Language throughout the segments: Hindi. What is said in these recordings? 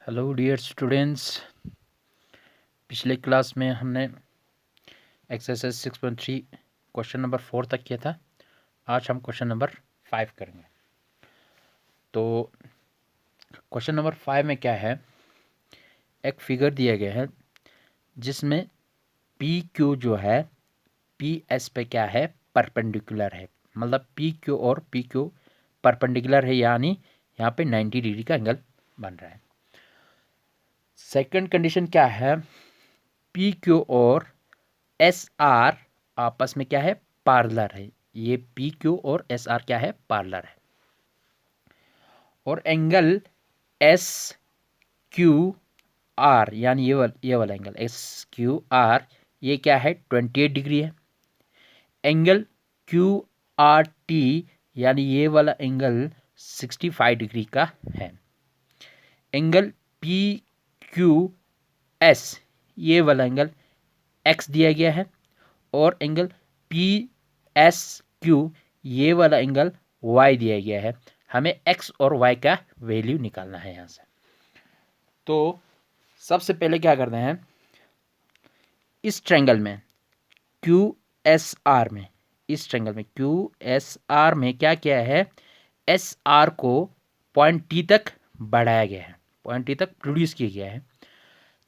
Hello dear students. पिछले क्लास में हमने एक्सरसाइज 6.3 क्वेश्चन नंबर 4 तक किया था। आज हम क्वेश्चन नंबर 5 करेंगे। तो क्वेश्चन नंबर 5 में क्या है, एक फिगर दिया गया है जिसमें पी क्यू जो है पी एस पे क्या है, परपेंडिकुलर है। मतलब पी क्यू और पी क्यू परपेंडिकुलर है, यानी यहाँ पे 90 डिग्री का एंगल बन रहा है। सेकंड कंडीशन क्या है, पी क्यू और एस आर आपस में क्या है, पार्लर है। ये पी क्यू और एस आर क्या है, पार्लर है। और एंगल एस क्यू आर यानी ये वाला एंगल एस क्यू आर ये क्या है, 28 डिग्री है। एंगल क्यू आर टी यानी ये वाला एंगल 65 डिग्री का है। एंगल पी क्यू एस ये वाला एंगल एक्स दिया गया है, और एंगल पी एस क्यू ये वाला एंगल वाई दिया गया है। हमें एक्स और वाई का वैल्यू निकालना है यहाँ से। तो सबसे पहले क्या करते हैं, इस ट्रायंगल में क्यू एस आर में, इस ट्रायंगल में क्यू एस आर में क्या किया है, एस आर को पॉइंट टी तक बढ़ाया गया है, पॉइंट टी तक प्रोड्यूस किया गया है।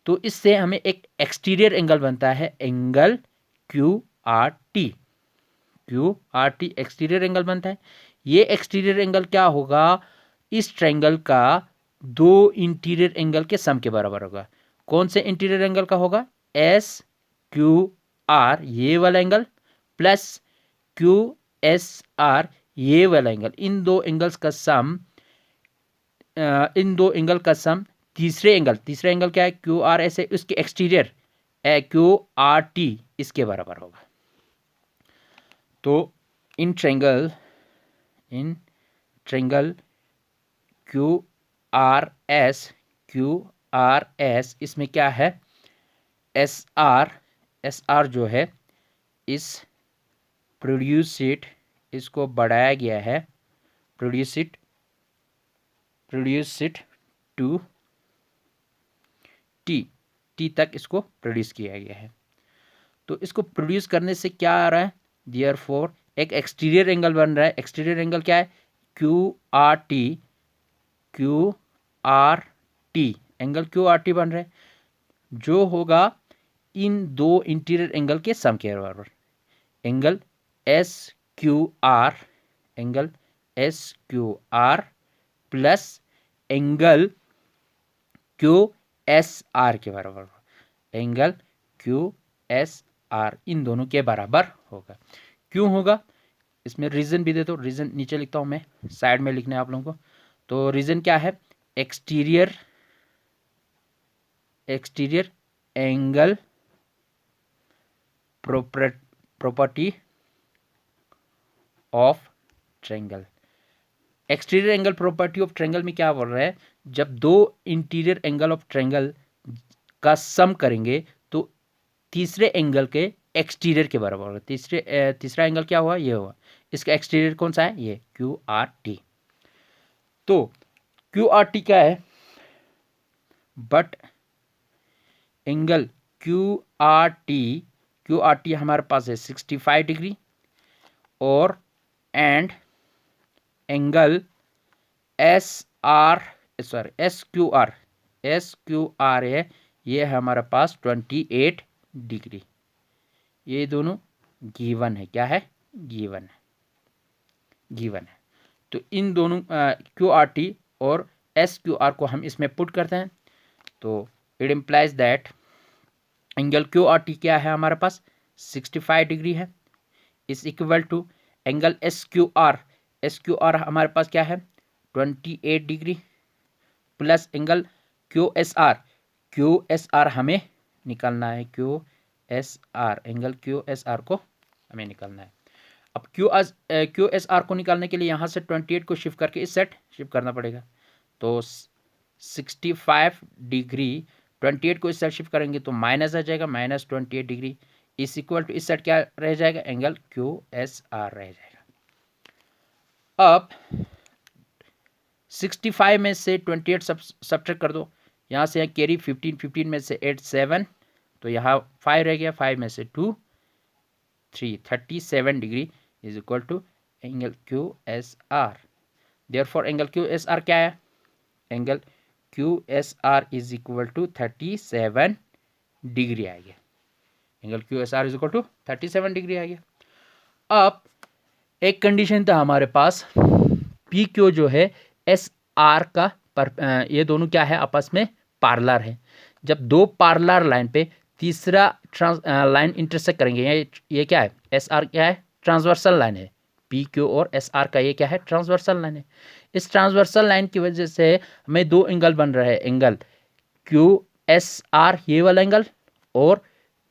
तो इससे हमें एक एक्सटीरियर एंगल बनता है, angle Q R T. Q R T exterior angle बनता है। ये एक्सटीरियर एंगल क्या होगा, इस ट्रायंगल का दो इंटीरियर एंगल के सम के बराबर होगा। कौन से इंटीरियर एंगल का होगा, एस क्यू आर ये वाला angle plus Q S are ये वाला एंगल। इन दो एंगल्स का सम, इन दो एंगल का सम तीसरा एंगल क्या है, क्यू आर एस है, उसके एक्सटीरियर क्यू आर टी इसके बराबर होगा। तो in triangle Q R S इसमें क्या है, एस आर जो है इस प्रोड्यूसिट इसको बढ़ाया गया है, प्रोड्यूसिट टू टी तक इसको प्रोड्यूस किया गया है। तो इसको प्रोड्यूस करने से क्या आ रहा है, देयरफॉर एक एक्सटीरियर एंगल बन रहा है। एक्सटीरियर एंगल क्या है, Q R T angle Q R T बन रहा है, जो होगा इन दो इंटीरियर एंगल के सम के बराबर। Angle S Q R plus angle Q S R के बराबर, एंगल क्यू एस आर इन दोनों के बराबर होगा। क्यों होगा, इसमें रीजन भी दे दो, रीजन नीचे लिखता हूं मैं, साइड में लिखना है आप लोगों को। तो रीजन क्या है, exterior angle property of triangle. Exterior angle property of triangle में क्या बोल रहा है, जब दो इंटीरियर एंगल ऑफ ट्रायंगल का सम करेंगे तो तीसरे एंगल के एक्सटीरियर के बराबर होगा। तीसरा एंगल क्या हुआ, ये हुआ, इसका एक्सटीरियर कौन सा है, ये क्यू आर टी। तो क्यू आर टी क्या है, but angle Q R T हमारे पास है 65 डिग्री, और and angle S Q are है, ये है हमारे पास 28 डिग्री। ये दोनों गिवन है, क्या है, गिवन है। तो इन दोनों क्यू आर टी और एस क्यू आर को हम इसमें पुट करते हैं, तो it implies that angle Q R T क्या है हमारे पास 65 डिग्री है, is equal to angle S Q R हमारे पास क्या है 28 degree, plus angle Q S R हमें निकालना है, एंगल क्यू एस आर को हमें निकालना है। अब क्यू एस आर को निकालने के लिए यहाँ से 28 को शिफ्ट करके इस सेट शिफ्ट करना पड़ेगा। तो 65 डिग्री 28 को इस साइड शिफ्ट करेंगे तो माइनस आ जाएगा, -28 डिग्री इज इक्वल टू इस साइड क्या रह जाएगा, एंगल क्यू एस आर रह जाएगा। अब 65 में से 28 सब्ट्रैक्ट कर दो, यहाँ से कैरी 15, 15 में से 8 7, तो यहाँ 5 रह गया, 5 में से 2 3, 37 degree is equal to angle Q S R. Therefore angle Q S R क्या है? Angle Q S R is equal to 37 degree आ गया। Angle Q S R is equal to 37 degree आ गया। अब एक कंडीशन था हमारे पास, पी क्यू जो है एस आर का ये दोनों क्या है? आपस में पार्लर है। जब दो पार्लर लाइन पे तीसरा लाइन इंटरसेक्ट करेंगे, ये क्या है? एस आर क्या है? ट्रांसवर्सल लाइन है। पी क्यू और एस आर का ये क्या है? ट्रांसवर्सल लाइन है। इस ट्रांसवर्सल लाइन की वजह से हमें दो एंगल बन रहे हैं, एंगल क्यू एस आर ये वाला एंगल और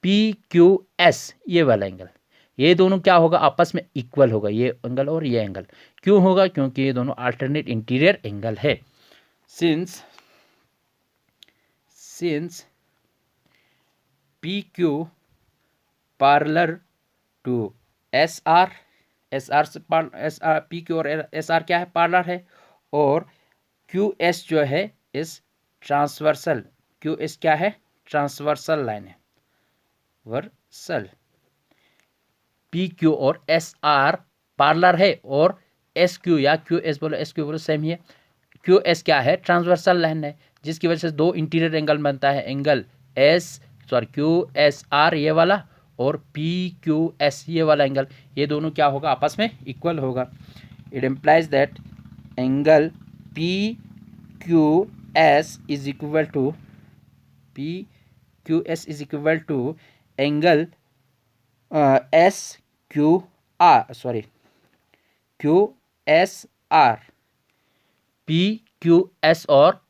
पी क्यू एस ये वाला एंगल। ये दोनों क्या होगा? आपस में इक्वल होगा, ये एंगल और ये एंगल। क्यों होगा? क्योंकि ये दोनों अल्टरनेट इंटीरियर एंगल है। Since P Q parallel to S R, P Q और एस आर क्या है? पार्लर है। और क्यू एस जो है इस ट्रांसवर्सल, क्यू एस क्या है? ट्रांसवर्सल लाइन है, वर्सल। पी क्यू और एस आर पार्लर है, और एस क्यू या क्यू एस बोलो, एस क्यू बोलो, सेम ही है। क्यू एस क्या है? ट्रांसवर्सल लाइन है, जिसकी वजह से दो इंटीरियर एंगल बनता है, एंगल क्यू एस आर ये वाला और पी क्यू एस ये वाला एंगल। ये दोनों क्या होगा? आपस में इक्वल होगा। It implies that angle P Q S is equal to angle S Q S R. P Q S और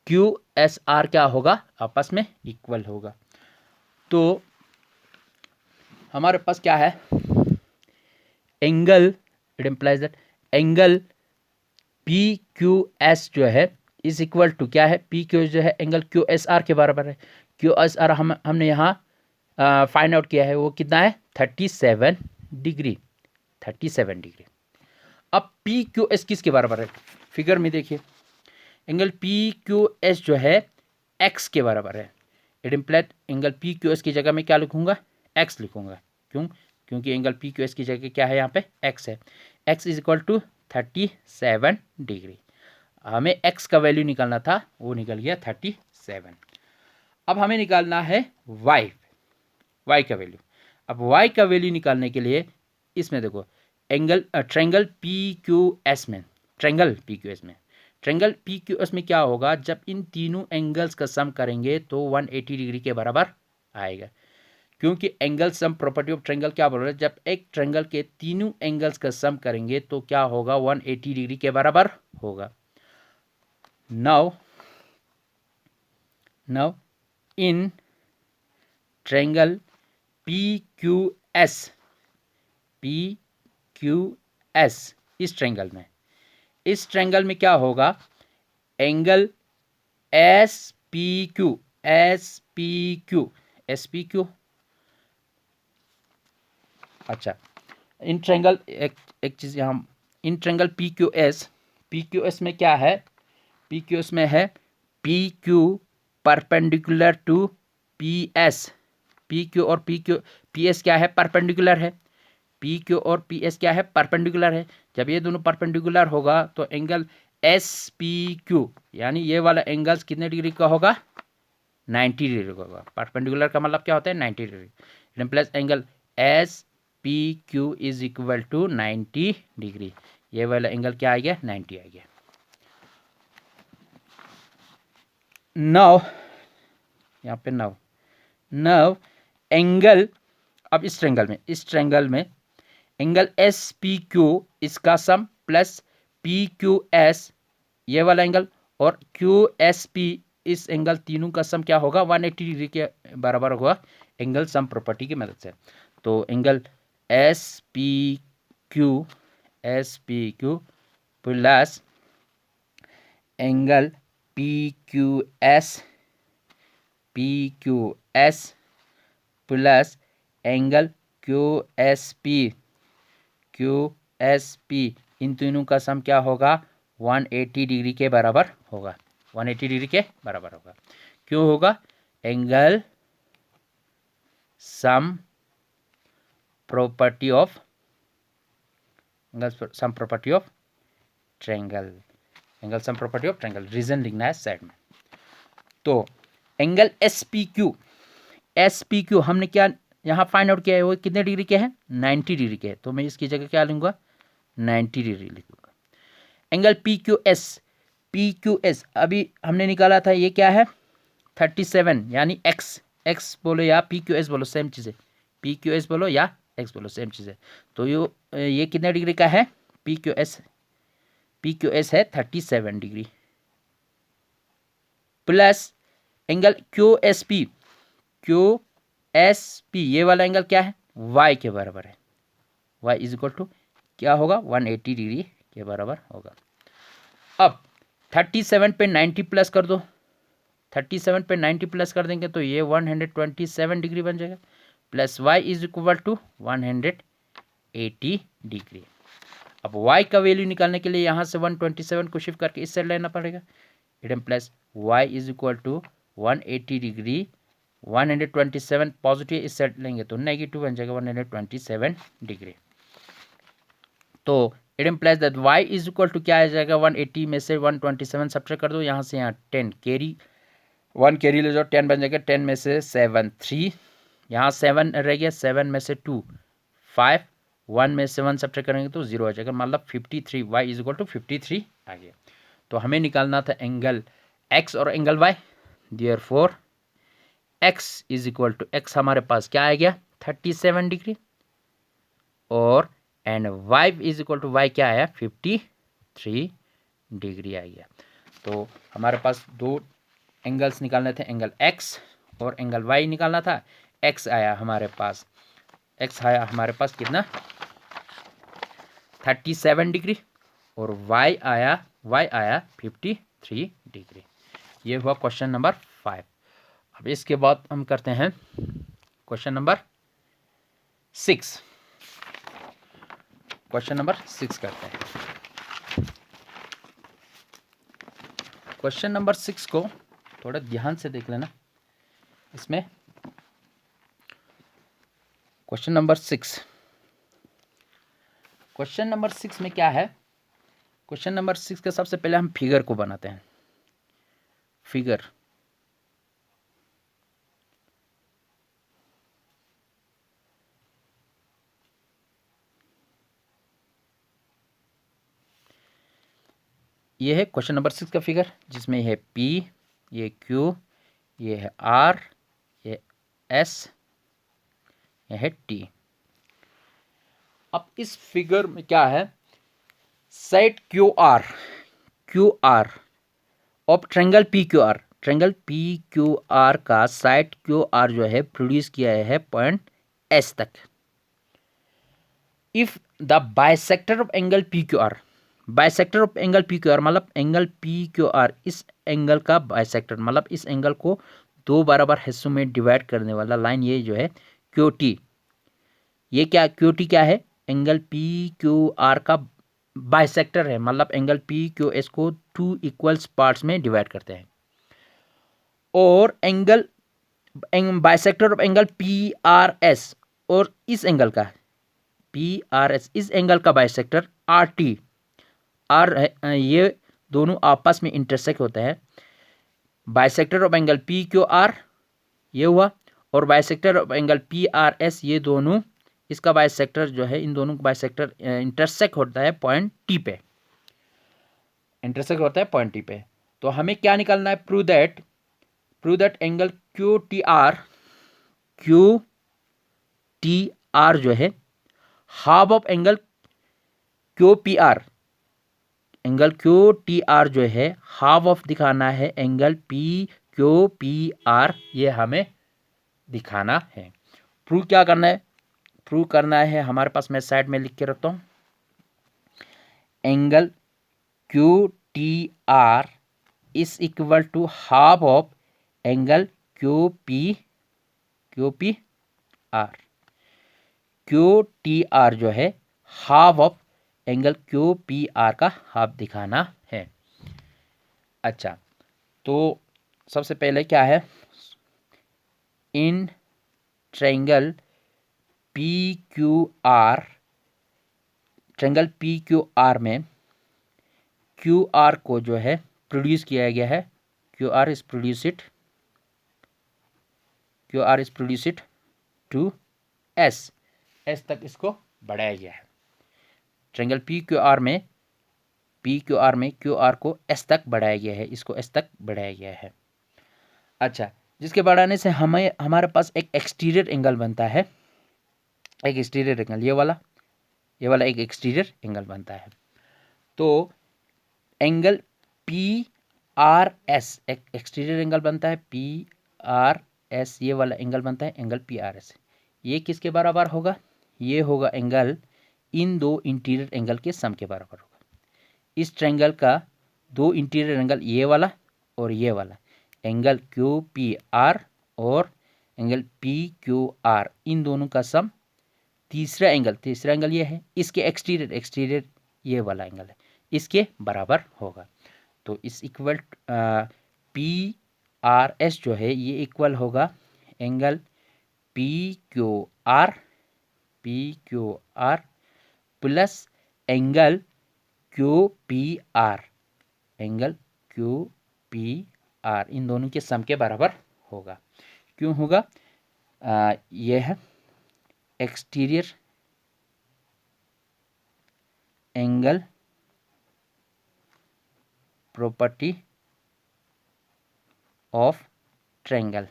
क्यू एस आर क्या होगा? आपस में इक्वल होगा। तो हमारे पास क्या है? Angle, it implies that angle P Q S जो है इज इक्वल टू क्या है? पी क्यू जो है एंगल क्यू एस आर के बराबर है। क्यू एस आर हमने यहाँ फाइंड आउट किया है, वो कितना है? 37 डिग्री। 37 डिग्री। अब पी क्यू एस किसके बराबर है? फिगर में देखिए, एंगल पी क्यू एस जो है एक्स के बराबर है। It implies angle P Q S की जगह में क्या लिखूंगा? एक्स लिखूंगा। क्यों? क्योंकि एंगल पी क्यू एस की जगह क्या है? यहाँ पे एक्स है। X is equal to 37 degree. हमें एक्स का वैल्यू निकालना था, वो निकल गया 37। अब हमें निकालना है वाई का वैल्यू। अब वाई का वैल्यू निकालने के लिए इसमें देखो, ट्रेंगल पी क्यू एस में ट्रेंगल पी क्यू एस में क्या होगा? जब इन तीनों एंगल्स का सम करेंगे तो 180 डिग्री के बराबर आएगा। क्योंकि angle sum property of triangle क्या बोल रहा है? जब एक ट्रेंगल के तीनों एंगल्स का सम करेंगे तो क्या होगा? 180 डिग्री के बराबर होगा। Now in triangle P Q S इस ट्रेंगल में क्या होगा? Angle S P Q. अच्छा, इन ट्रेंगल एक चीज यहाँ, in triangle P Q S में क्या है? पी क्यू एस में है P Q perpendicular to P S. P Q और पी एस क्या है? परपेंडिकुलर है। पी क्यू और पी एस क्या है? परपेंडिकुलर है। जब ये दोनों परपेंडिकुलर होगा तो एंगल एस पी क्यू यानी ये वाला एंगल्स कितने डिग्री का होगा? 90 डिग्री का होगा। परपेंडिकुलर का मतलब क्या होता है? 90 degree. Plus angle S P Q is equal to 90 degree. ये वाला एंगल क्या आ गया? 90 आ गया। नाउ यहाँ पे नाउ एंगल, अब इस ट्रेंगल में एंगल एस पी क्यू इसका सम प्लस पी क्यू एस ये वाला एंगल और क्यू एस पी इस एंगल तीनों का सम क्या होगा? 180 डिग्री के बराबर होगा एंगल सम प्रॉपर्टी की मदद से। तो angle S P Q plus angle P Q S plus angle Q S P इन तीनों का सम क्या होगा? 180 डिग्री के बराबर होगा। 180 डिग्री के बराबर होगा। क्यों होगा? Angle sum property of triangle, angle sum property of triangle, reason लिखना है साइड में। तो एंगल एस पी क्यू हमने क्या यहाँ फाइंड आउट किया है, वो कितने डिग्री के हैं? 90 डिग्री के। तो मैं इसकी जगह क्या लूँगा? 90 डिग्री लिखूँगा। एंगल पी क्यू एस अभी हमने निकाला था, ये क्या है? 37, यानी एक्स बोलो या पी क्यू एस बोलो, सेम चीज़ है। पी क्यू एस बोलो या एक्स बोलो, सेम चीज़ है। तो ये कितने डिग्री का है? पी क्यू एस है 37 degree, plus angle Q S P ये वाला एंगल क्या है? वाई के बराबर है। वाई इज इक्वल टू क्या होगा? 180 डिग्री के बराबर होगा। अब 37 पे 90 प्लस कर दो, 37 पे 90 प्लस कर देंगे तो ये 127 डिग्री बन जाएगा, plus Y is equal to 180 degree. अब y का वैल्यू निकालने के लिए यहाँ से 127 को शिफ्ट करके इस साइड लेना पड़ेगा। इडम plus y is equal to 180 degree, 127 positive इस साइड लेंगे तो नेगेटिव बन जाएगा 127 डिग्री। तो इडम plus that y is equal to क्या आ जाएगा? 180 में से 127 सब्ट्रैक्ट कर दो, यहाँ से यहाँ 10 कैरी, 1 कैरी ले जाओ, 10 बन जाएगा। 10 में से 7 3, यहाँ 7 रह गया, 7 में से 2 5, 1 में से 1 सब्ट्रैक्ट करेंगे तो 0 आ जाएगा, मतलब 53। y इज इक्वल टू 53 आ गया। तो हमें निकालना था एंगल x और एंगल y। Therefore x is equal to x हमारे पास क्या आ गया? 37 डिग्री, और and y is equal to y क्या आया? 53 डिग्री आ गया। तो हमारे पास दो एंगल्स निकालने थे, एंगल x और एंगल y निकालना था। x आया हमारे पास कितना? 37 डिग्री, और y आया 53 डिग्री। ये हुआ क्वेश्चन नंबर 5। अब इसके बाद हम करते हैं क्वेश्चन नंबर 6। क्वेश्चन नंबर 6 करते हैं। क्वेश्चन नंबर 6 को थोड़ा ध्यान से देख लेना। इसमें क्वेश्चन नंबर 6 में क्या है? क्वेश्चन नंबर 6 का सबसे पहले हम फिगर को बनाते हैं। फिगर ये है क्वेश्चन नंबर 6 का फिगर, जिसमें ये है P, ये Q, ये है R, ये S, ये है T। अब इस फिगर में क्या है? Side Q R of triangle P Q are का साइड क्यू आर जो है प्रोड्यूस किया है पॉइंट S तक। If the bisector of angle P Q are, मतलब एंगल पी क्यू आर, इस एंगल का बाइसेक्टर, मतलब इस एंगल को दो बराबर हिस्सों में डिवाइड करने वाला लाइन, ये जो है क्यू टी, ये क्या क्यू टी क्या है? एंगल पी क्यू आर का बाइसेक्टर है, मतलब एंगल पी क्यू एस को 2 इक्वल्स पार्ट्स में डिवाइड करते हैं। और angle bisector of angle P R S, और इस एंगल का पी आर एस, इस एंगल का बाइसेक्टर आर टी, ये दोनों आपस में इंटरसेक्ट होते हैं। Bisector of angle P Q are ये हुआ, और bisector of angle P R S, ये दोनों, इसका बाइसेक्टर जो है, इन दोनों का बाइसेक्टर इंटरसेक्ट होता है पॉइंट टी पे, तो हमें क्या निकालना है? Prove that angle Q T R जो है half of angle Q P are, angle Q T R जो है हाफ ऑफ दिखाना है angle P Q P are, ये हमें दिखाना है। प्रूव क्या करना है? प्रूव करना है, हमारे पास मैं साइड में लिख के रखता हूं, angle Q T R is equal to half of angle Q P R. Q T R जो है half of angle Q P R का हाफ दिखाना है। अच्छा, तो सबसे पहले क्या है, इन triangle P Q R, triangle P Q R में क्यू आर को जो है प्रोड्यूस किया गया है, Q R is produced to S, S तक इसको बढ़ाया गया है। ट्रायंगल पी क्यू आर में क्यू आर को एस तक बढ़ाया गया है, इसको एस तक बढ़ाया गया है। अच्छा, जिसके बढ़ाने से हमें हमारे पास एक एक्सटीरियर एंगल बनता है, एक एक्सटीरियर एंगल, ये वाला एक एक्सटीरियर एंगल बनता है। तो एंगल पी आर एस, एक एक्सटीरियर एंगल बनता है, पी आर एस, ये वाला एंगल बनता है एंगल पी आर एस। ये किसके बराबर होगा, ये होगा एंगल इन दो इंटीरियर एंगल के सम के बराबर होगा। इस ट्रायंगल का दो इंटीरियर एंगल, ये वाला और ये वाला, एंगल क्यू पी आर और एंगल पी क्यू आर, इन दोनों का सम, तीसरा एंगल ये है, इसके एक्सटीरियर ये वाला एंगल है, इसके बराबर होगा। तो इस इक्वल पी आर एस जो है ये इक्वल होगा angle P Q R plus angle Q P R, इन दोनों के सम के बराबर होगा। क्यों होगा, यह है exterior angle property of triangle,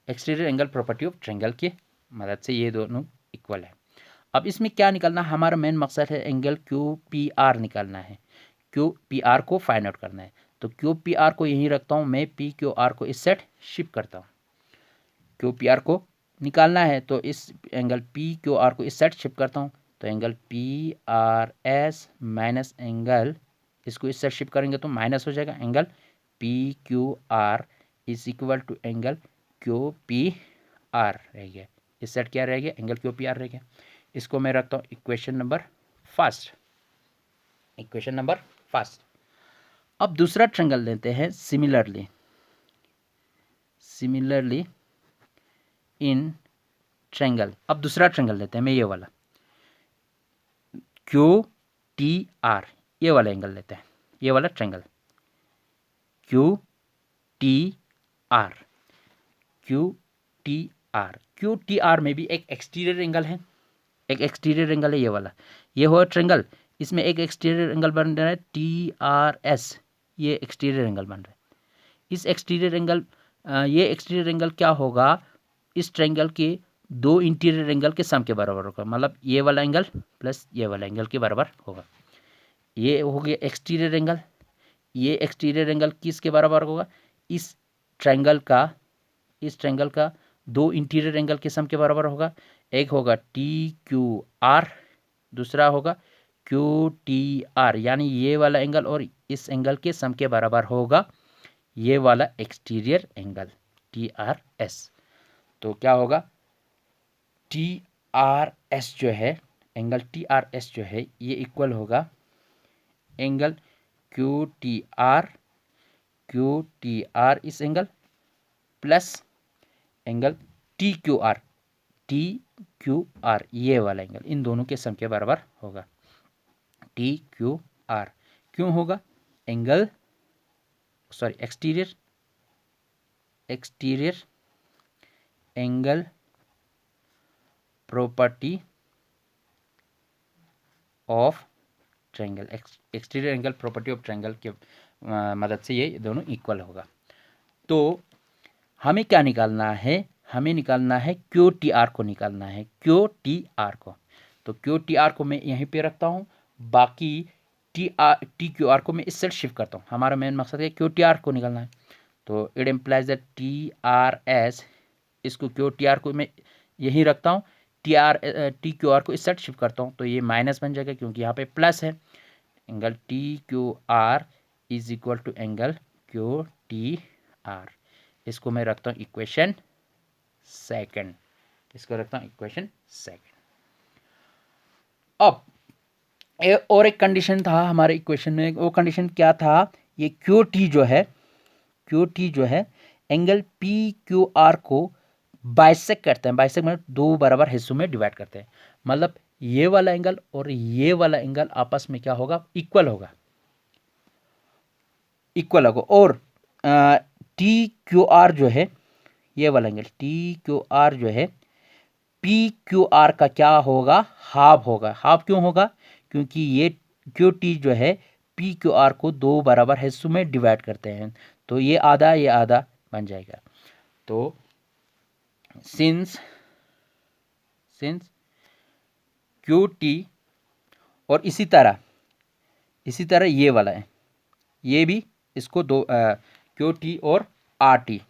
exterior angle property of triangle की मदद से ये दोनों इक्वल है। अब इसमें क्या निकालना, हमारा मेन मकसद है एंगल क्यू पी आर निकालना है, क्यू पी आर को फाइंड आउट करना है। तो क्यू पी आर को यहीं रखता हूँ मैं, पी क्यू आर को इस साइड शिफ्ट करता हूँ। क्यू पी आर को निकालना है तो इस एंगल पी क्यू आर को इस साइड शिफ्ट करता हूँ, तो angle P R S minus angle, इसको इस साइड शिफ्ट करेंगे तो माइनस हो जाएगा, angle P Q R is equal to angle Q P R रह गया। इस साइड क्या रह गया, एंगल क्यू पी आर रह गया। इसको मैं रखता हूँ इक्वेशन नंबर फर्स्ट। अब दूसरा ट्रायंगल लेते हैं, सिमिलरली इन ट्रायंगल, अब दूसरा ट्रायंगल लेते हैं मैं, ये वाला क्यू टी आर, ये वाला एंगल लेते हैं, ये वाला ट्रायंगल क्यू टी आर में भी एक एक्सटीरियर एंगल है, ये वाला, ये हुआ ट्रायंगल, इसमें एक एक्सटीरियर एंगल बन रहा है टी आर एस, ये एक्सटीरियर एंगल बन रहा है। इस एक्सटीरियर एंगल ये एक्सटीरियर एंगल क्या होगा, इस ट्रायंगल के दो इंटीरियर एंगल के सम के बराबर होगा, मतलब ये वाला एंगल प्लस ये वाला एंगल के बराबर होगा। ये हो गया एक्सटीरियर एंगल, ये एक्सटीरियर एंगल किसके बराबर होगा, इस ट्रायंगल का दो इंटीरियर एंगल के सम के बराबर होगा। एक होगा टी क्यू आर, दूसरा होगा क्यू टी आर, यानी ये वाला एंगल और इस एंगल के सम के बराबर होगा ये वाला exterior angle T R S. तो क्या होगा, टी आर एस जो है, एंगल टी आर एस जो है ये इक्वल होगा एंगल क्यू टी आर इस angle plus angle T Q are ये वाला एंगल, इन दोनों के सम के बराबर होगा। टी क्यू आर क्यों होगा, exterior angle property of triangle, exterior angle property of triangle के मदद से ये दोनों इक्वल होगा। तो हमें क्या निकालना है, हमें निकालना है क्यू टी आर को निकालना है, तो क्यू टी आर को मैं यहीं पे रखता हूँ, बाकी टी क्यू आर को मैं इस साइड शिफ्ट करता हूँ। हमारा मेन मकसद है क्यू टी आर को निकालना है। तो it implies that T R S, इसको क्यू टी आर को मैं यहीं रखता हूँ, टी क्यू आर को इस साइड शिफ्ट करता हूँ, तो ये माइनस बन जाएगा क्योंकि यहाँ पे प्लस है। Angle T Q R is equal to angle Q T R, इसको मैं रखता हूँ इक्वेशन सेकंड। अब और एक कंडीशन था हमारे इक्वेशन में, वो कंडीशन क्या था, ये क्यू टी जो है क्यू टी जो है एंगल पी क्यू आर को बाइसेक्ट करते हैं। बाइसेक्ट मतलब दो बराबर हिस्सों में डिवाइड करते हैं। मतलब ये वाला एंगल और ये वाला एंगल आपस में क्या होगा, इक्वल होगा, इक्वल होगा। और टी क्यू आर जो है, ये वाला एंगल टी क्यू आर जो है पी क्यू आर का क्या होगा, हाफ होगा। हाफ क्यों होगा, क्योंकि ये क्यू टी जो है पी क्यू आर को दो बराबर हिस्सों में डिवाइड करते हैं, तो ये आधा बन जाएगा। तो सिंस क्यू टी और इसी तरह ये वाला है, ये भी इसको दो क्यू टी और आर टी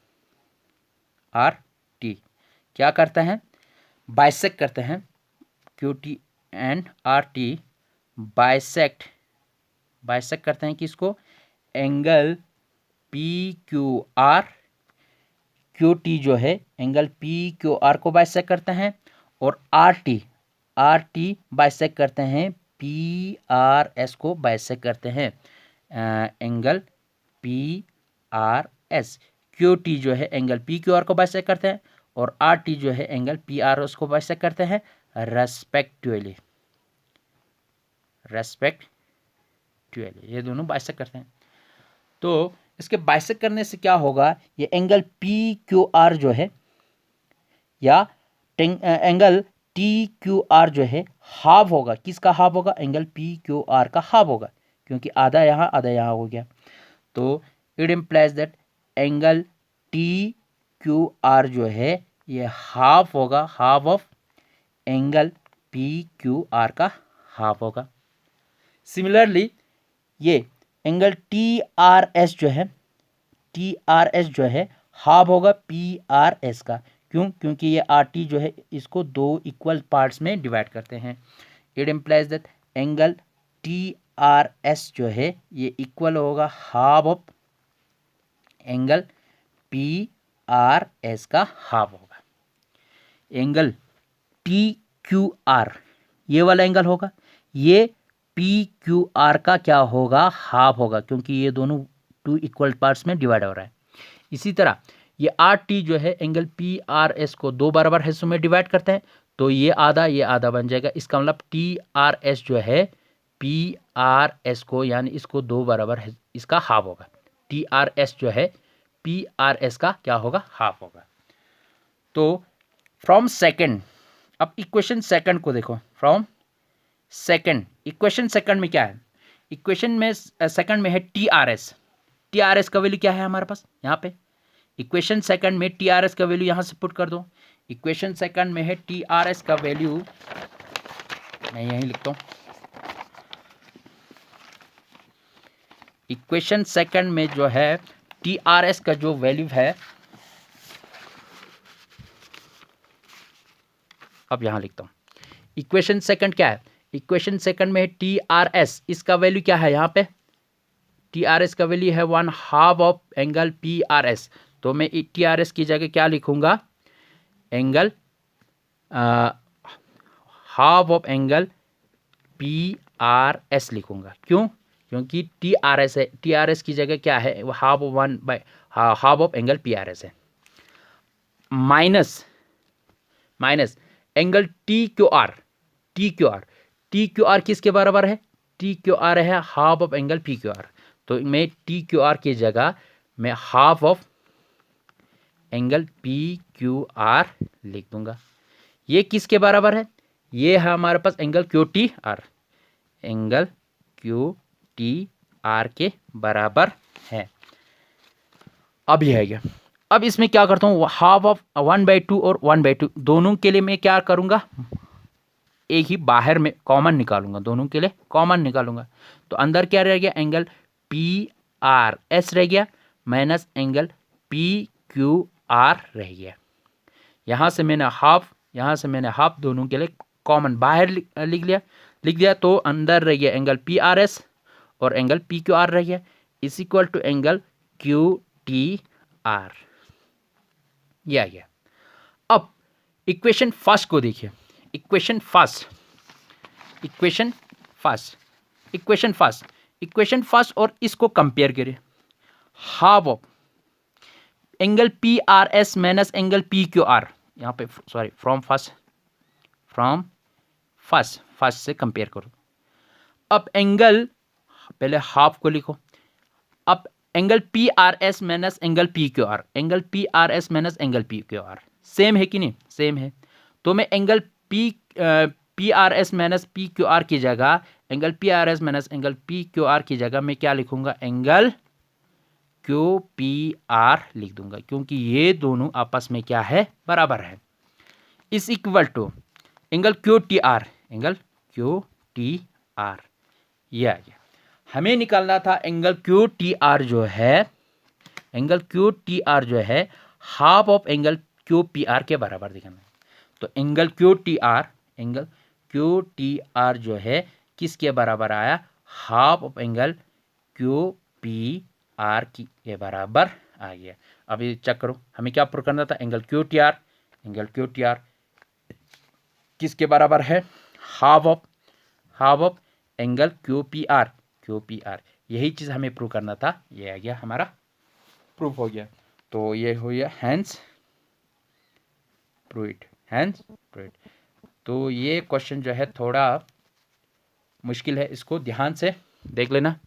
क्या करते हैं, बाइसेक्ट करते हैं। Q T and R T bisect करते हैं किसको, angle P Q are. Q T जो है एंगल पी क्यू आर को बाइसेक्ट करते हैं, और आर टी बाइसेक्ट करते हैं पी आर एस को बाइसेक्ट करते हैं angle P R S. Q T जो है एंगल पी क्यू आर को बाइसेक्ट करते हैं, और आर टी जो है एंगल पी आर एस को बाइसेक्ट करते हैं रेस्पेक्टिवली। ये दोनों बाइसेक्ट करते हैं। तो इसके बाइसेक्ट करने से क्या होगा, ये एंगल पी क्यू आर जो है या एंगल टी क्यू आर जो है हाफ होगा। किसका हाफ होगा, एंगल पी क्यू आर का हाफ होगा, क्योंकि आधा यहाँ हो गया। तो it implies that angle T Q are जो है ये हाफ होगा, half of angle P Q are का हाफ होगा। सिमिलरली ये एंगल टी आर एस जो है हाफ होगा पी आर एस का। क्यों, क्योंकि ये आर टी जो है इसको दो इक्वल पार्ट्स में डिवाइड करते हैं। It implies that angle T R S जो है ये इक्वल होगा half of angle P R S का हाफ होगा। एंगल टी क्यू आर ये वाला एंगल होगा, ये पी क्यू आर का क्या होगा, हाफ होगा, क्योंकि ये दोनों टू इक्वल पार्ट्स में डिवाइड हो रहा है। इसी तरह ये आर टी जो है एंगल पी आर एस को दो बराबर हिस्सों में डिवाइड करते हैं, तो ये आधा बन जाएगा। इसका मतलब टी आर एस जो है पी आर एस को, यानी इसको दो बराबर इसका हाफ होगा। टी आर एस जो है पी आर एस का क्या होगा, हाफ होगा। तो फ्रॉम सेकंड, अब इक्वेशन सेकंड को देखो। फ्रॉम सेकंड, इक्वेशन सेकंड में क्या है, इक्वेशन में सेकंड में है टी आर एस का वैल्यू क्या है हमारे पास यहाँ पे। इक्वेशन सेकंड में टी आर एस का वैल्यू यहाँ से पुट कर दो। इक्वेशन सेकंड में है टी आर एस का वैल्यू, मैं यहीं लिखता हूँ। इक्वेशन सेकंड में जो है टी आर एस का जो वैल्यू है, अब यहाँ लिखता हूँ। इक्वेशन सेकंड क्या है, इक्वेशन सेकंड में टी आर एस, इसका वैल्यू क्या है यहाँ पे, टी आर एस का वैल्यू है 1/2 of angle P R S. तो मैं टी आर एस की जगह क्या लिखूंगा, angle half of angle P R S लिखूंगा। क्यों, क्योंकि टी आर एस है, टी आर एस की जगह क्या है, वो half of angle P R S है। Minus angle T Q are किसके बराबर है, टी क्यू आर है half of angle P Q are. तो मैं टी क्यू आर की जगह मैं half of angle P Q are लिख दूंगा। ये किसके बराबर है, ये है हमारे पास एंगल क्यू टी आर के बराबर है। अब ये है गया। अब इसमें क्या करता हूँ, हाफ ऑफ 1/2 और 1/2 दोनों के लिए मैं क्या करूँगा, एक ही बाहर में कॉमन निकालूंगा, दोनों के लिए कॉमन निकालूंगा। तो अंदर क्या रह गया, एंगल पी आर एस रह गया minus angle P Q R रह गया। यहाँ से मैंने हाफ दोनों के लिए कॉमन बाहर लिख दिया। तो अंदर रह गया एंगल पी आर एस और एंगल पी क्यू आर रह गया, is equal to angle Q T R. ये आ गया। अब इक्वेशन फर्स्ट को देखिए, इक्वेशन फर्स्ट और इसको कंपेयर करें। Half angle P R S minus angle P Q are, यहाँ पे सॉरी फ्रॉम फर्स्ट से कंपेयर करो। अब एंगल पहले हाफ को लिखो। अब angle P R S minus angle P Q are, angle P R S minus angle P Q are same है कि नहीं, सेम है। तो मैं angle P R S minus P Q are की जगह, angle P R S minus angle P Q are की जगह मैं क्या लिखूंगा, एंगल क्यू पी आर लिख दूंगा, क्योंकि ये दोनों आपस में क्या है, बराबर है। Is equal to angle Q T R, angle Q T R ये आ गया। हमें निकालना था एंगल क्यू टी आर जो है, एंगल क्यू टी आर जो है half of angle Q P are के बराबर दिखाना है। तो एंगल क्यू टी आर जो है किसके बराबर आया, half of angle Q P are के बराबर आ गया। अभी चेक करो हमें क्या प्रूव करना था, एंगल क्यू टी आर किसके बराबर है, half of angle Q P are, यही चीज़ हमें प्रूव करना था। ये आ गया हमारा प्रूफ हो गया। तो ये हो गया हैंस प्रूव इट। तो ये क्वेश्चन जो है थोड़ा मुश्किल है, इसको ध्यान से देख लेना।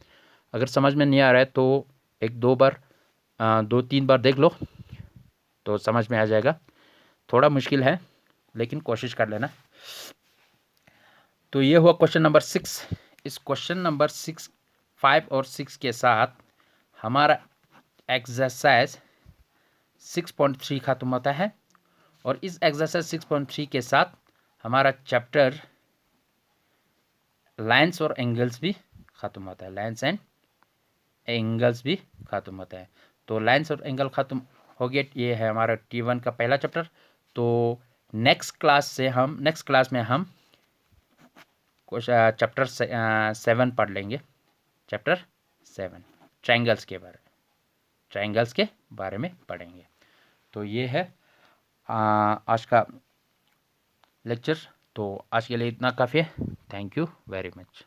अगर समझ में नहीं आ रहा है तो एक दो तीन बार देख लो तो समझ में आ जाएगा। थोड़ा मुश्किल है लेकिन कोशिश कर लेना। तो ये हुआ क्वेश्चन नंबर 6। इस क्वेश्चन नंबर 6, 5 और 6 के साथ हमारा एक्सरसाइज 6.3 खत्म होता है, और इस एक्सरसाइज 6.3 के साथ हमारा चैप्टर लाइन्स और एंगल्स भी खत्म होता है, लाइन्स एंड एंगल्स भी खत्म होता है। तो लाइन्स और एंगल खत्म हो गया, ये है हमारा T1 का पहला चैप्टर। तो नेक्स्ट क्लास में हम चैप्टर 7 पढ़ लेंगे, चैप्टर 7 ट्रायंगल्स के बारे में पढ़ेंगे। तो ये है आज का लेक्चर। तो आज के लिए इतना काफ़ी है। Thank you very much.